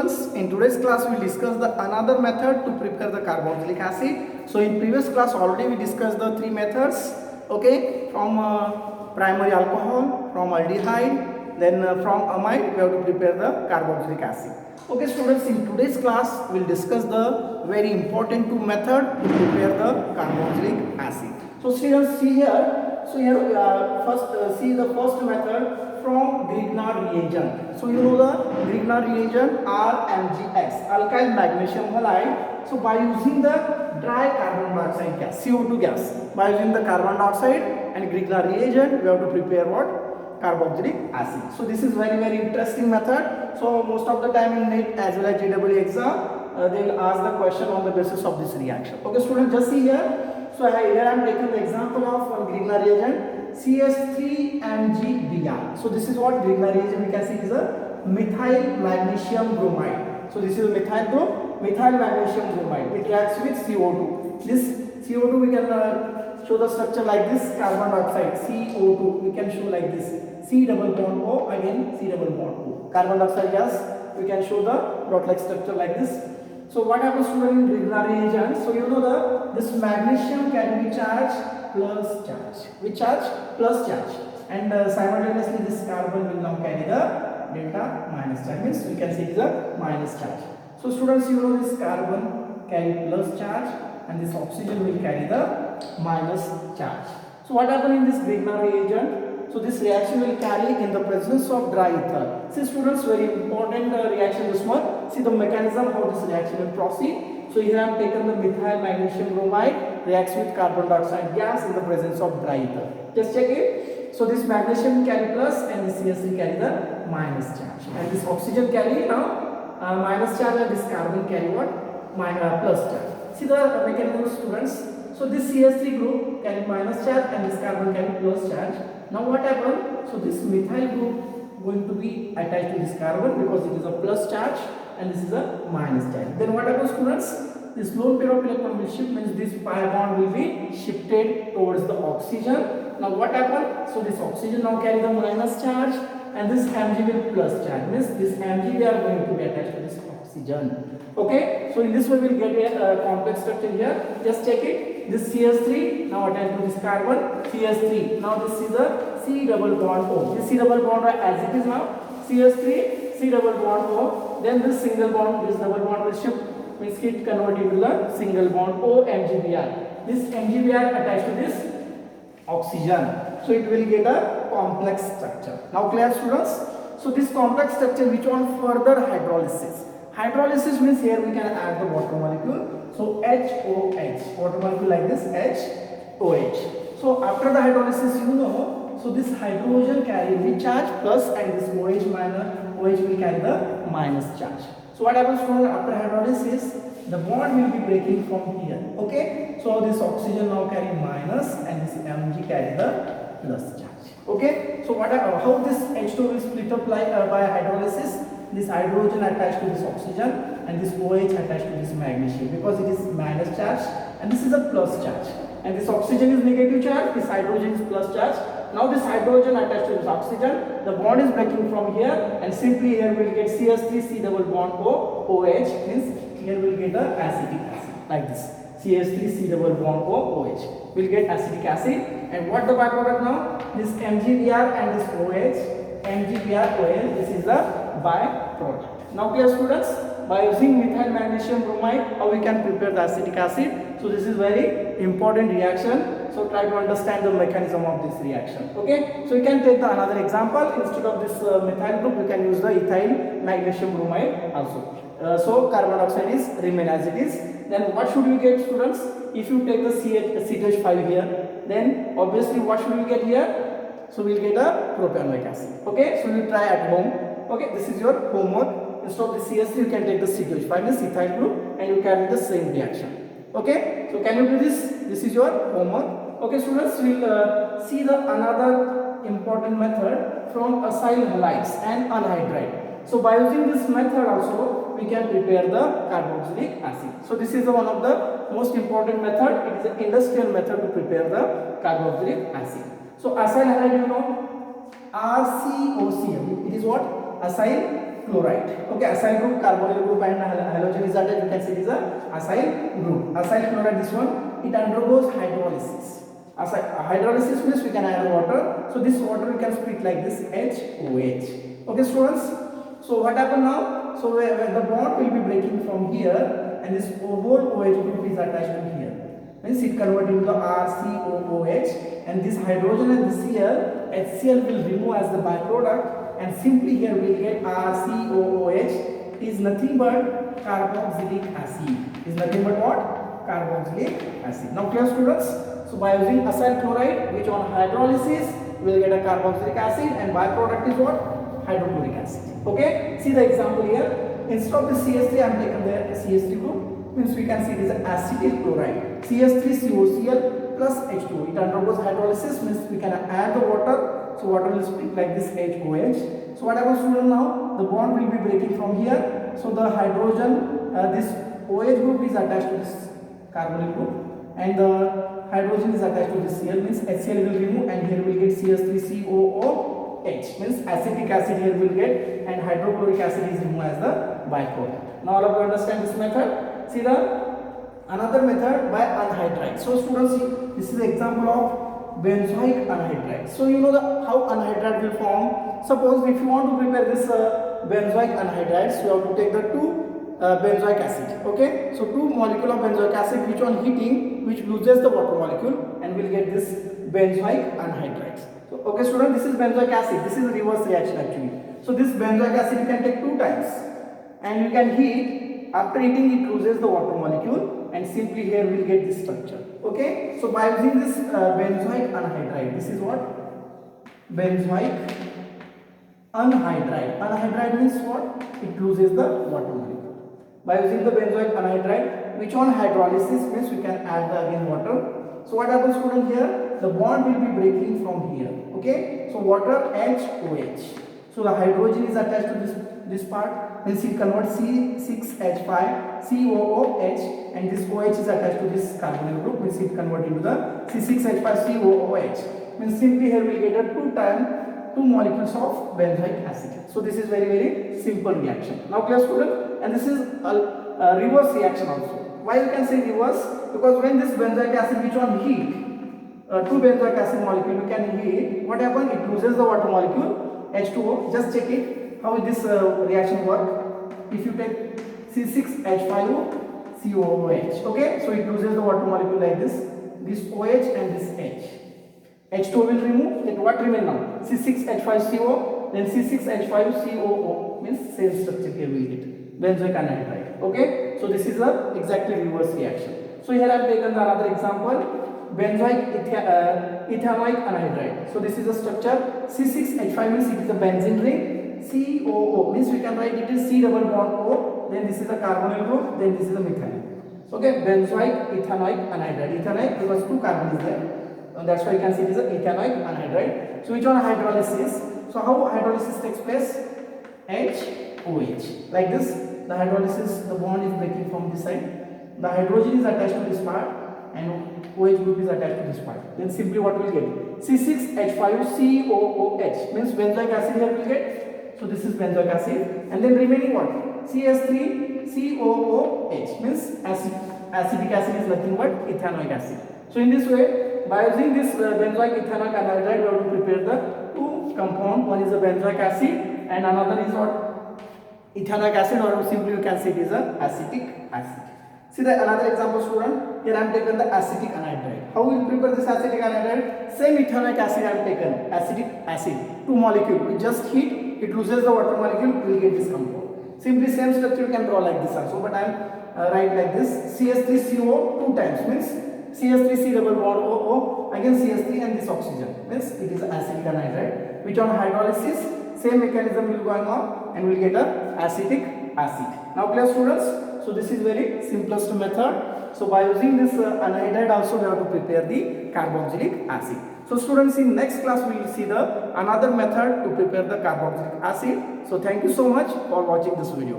students, in today's class we will discuss the another method to prepare the carboxylic acid. So in previous class already we discussed the three methods, okay, from primary alcohol, from aldehyde, then from amide we have to prepare the carboxylic acid. Okay students, in today's class we will discuss the very important two method to prepare the carboxylic acid. So students, see here. So here first see the first method from Grignard reagent. So you know the Grignard reagent RMgX, alkyl magnesium halide. So by using the dry carbon dioxide gas, CO2 gas, by using the carbon dioxide and Grignard reagent, we have to prepare what? Carboxylic acid. So this is very interesting method. So most of the time in NET as well as JEE exam, they will ask the question on the basis of this reaction. Okay students, just see here. So here I am taking the example of Grignard reagent CS3MgBr. So this is what Grignard reagent we can see is a methyl magnesium bromide. So this is a methyl group, methyl magnesium bromide. It reacts with CO2. This CO2 we can show the structure like this, carbon dioxide CO2 we can show like this, C double bond O, again C double bond O. Carbon dioxide gas we can show the dot like structure like this. So what happens to in Grignard reagent? So you know this magnesium carry charge plus charge. Which charge? Plus charge. And simultaneously this carbon will now carry the delta minus charge. Means we can say it is a minus charge. So students, you know this carbon carry plus charge and this oxygen will carry the minus charge. So what happens in this Grignard reagent? So this reaction will carry in the presence of dry ether. See students, very important reaction this one. See the mechanism how this reaction will proceed. So here I have taken the methyl magnesium bromide reacts with carbon dioxide gas in the presence of dry ether. Just check it. So this magnesium carry plus and this CS3 carry the minus charge. And this oxygen carry now minus charge and this carbon carry what? Plus charge. See the mechanism students. So this CS3 group carry minus charge and this carbon carry plus charge. Now what happened? So this methyl group going to be attached to this carbon because it is a plus charge and this is a minus charge. Then what happens students? This lone pair of electron will shift, means this pi bond will be shifted towards the oxygen. Now what happened? So this oxygen now carry the minus charge and this Mg will plus charge, means this Mg we are going to be attached to this oxygen. Okay, so in this way we will get a complex structure here. Just check it. This CS3 now attached to this carbon, CS3. Now this is a C double bond O. This C double bond as it is now, CS3, C double bond O. Then this single bond, this double bond will shift, means it converted to the single bond O MgBr. This MgBr attached to this oxygen. So it will get a complex structure. Now clear students? So this complex structure which on further hydrolysis. Hydrolysis means here we can add the water molecule. So HOH, water molecule like this HOH. So after the hydrolysis, you know, so this hydrogen carry the charge plus and this OH minus, OH will carry the minus charge. So what happens after hydrolysis? The bond will be breaking from here. Okay, so this oxygen now carry minus and this Mg carry the plus charge. Okay, so how this H2 will split up by hydrolysis? This hydrogen attached to this oxygen and this OH attached to this magnesium because it is minus charge and this is a plus charge. And this oxygen is negative charge, this hydrogen is plus charge. Now this hydrogen attached to this oxygen, the bond is breaking from here and simply here we will get CS3 C double bond O, OH, means here we will get the acetic acid like this. CS3 C double bond O, OH. We will get acetic acid and what the byproduct now? This MgBr and this OH, MgBr, OH, this is the byproduct. Now clear students, by using methyl magnesium bromide how we can prepare the acetic acid. So this is very important reaction. So try to understand the mechanism of this reaction. Okay, so you can take another example. Instead of this methyl group you can use the ethyl magnesium bromide also. So carbon dioxide is remain as it is. Then what should we get students? If you take the CH5 here, then obviously what should we get here? So we'll get a propanoic acid. Okay, so we'll try at home. Okay, this is your homework. Instead of the CS3 you can take the CH5, this ethyl group, and you carry the same reaction. Okay, so can you do this? This is your homework. Okay students, we will see the another important method from acyl halides and anhydride. So by using this method also we can prepare the carboxylic acid. So this is one of the most important method. It is an industrial method to prepare the carboxylic acid. So acyl halide, you know, RCOCl. It is what? Acyl chloride. Okay, acyl group, carbonyl group and halogen is attached. You can see it is a acyl group. Acyl chloride, this one, it undergoes hydrolysis. Hydrolysis means we can add water. So this water we can split like this, HOH. Okay students, so what happened now? So where the bond will be breaking from here and this whole OH group is attached to here, means it convert into the RCOOH, and this hydrogen and this HCl will remove as the byproduct, and simply here we get RCOOH is nothing but carboxylic acid. Is nothing but what? Carboxylic acid. Now clear students? So by using acyl chloride, which on hydrolysis we will get a carboxylic acid, and byproduct is what? Hydrochloric acid. Okay, see the example here. Instead of the CH3 I am taken the CH3 group, means we can see it is acetyl chloride, CH3COCl plus H2O. It undergoes hydrolysis, means we can add the water, so water will split like this, HOH. So what happens student now? The bond will be breaking from here, so the hydrogen, this OH group is attached to this carbonyl group, and the hydrogen is attached to this Cl, means HCl will remove, and here we will get CH3COOH, means acetic acid here will get, and hydrochloric acid is removed as the byproduct. Now all of you understand this method. See the another method by anhydride. So students, this is the example of benzoic anhydride. So you know how anhydride will form. Suppose if you want to prepare this benzoic anhydride, so you have to take the two benzoic acid. Okay, so two molecule of benzoic acid, which on heating, which loses the water molecule, and we'll get this benzoic anhydride. So okay student, this is benzoic acid. This is a reverse reaction actually. So this benzoic acid you can take 2 times, and you can heat. After heating, it loses the water molecule, and simply here we'll get this structure. Okay, so by using this benzoic anhydride, this is what? Benzoic anhydride. Anhydride means what? It loses the water molecule. By using the benzoic anhydride, which on hydrolysis means we can add the again water. So what happens student here? The bond will be breaking from here. Okay, so water HOH. So the hydrogen is attached to this part, means it converts C6H5COOH, and this OH is attached to this carbonyl group, means it converts into the C6H5COOH. Means simply here we get a 2 molecules of benzoic acid. So this is very simple reaction. Now clear student? And this is a reverse reaction also. Why you can say reverse? Because when this benzoic acid which on heat, 2 benzoic acid molecule you can heat, what happens? It loses the water molecule H2O. Just check it how this reaction work. If you take C6H5COOH, okay, so it loses the water molecule like this OH and this H. H2O will remove, then what remain now? C6H5CO, then C6H5COO, means same structure here we get, benzoic anhydride. Okay, so this is a exactly reverse reaction. So here I have taken the another example, benzoic ethanoic anhydride. So this is a structure, C6H5 means it is a benzene ring, COO means we can write it is C double bond O, then this is a carbonyl group, then this is a methyl. Okay, benzoic ethanoic anhydride. Ethanoic because 2 carbon is there, that's why you can see it is a ethanoic anhydride. So which on hydrolysis? So how hydrolysis takes place? HOH. Like this, the hydrolysis, the bond is breaking from this side, the hydrogen is attached to this part, and OH group is attached to this part. Then simply what we will get? C6H5COOH means benzoic acid here we will get. So this is benzoic acid, and then remaining what? CH3COOH means acetic acid is nothing but ethanoic acid. So in this way, by using this benzoic ethanoic anhydride, we have to prepare the 2 compound. One is a benzoic acid, and another is what? Ethanoic acid, or simply you can say it is a acetic acid. See the another example student. Here I am taken the acetic anhydride. How we will prepare this acetic anhydride? Same ethanoic acid I have taken, acetic acid, 2 molecule. We just heat, it loses the water molecule, we will get this compound. Simply same structure you can draw like this also, but I am write like this, CH3CO 2 times means CH3C double bond OO, again CH3 and this oxygen, means it is acetic anhydride, which on hydrolysis same mechanism will going on, and we will get a acetic acid. Now clear students? So this is very simplest method. So by using this anhydride also we have to prepare the carboxylic acid. So students, in next class we will see the another method to prepare the carboxylic acid. So thank you so much for watching this video.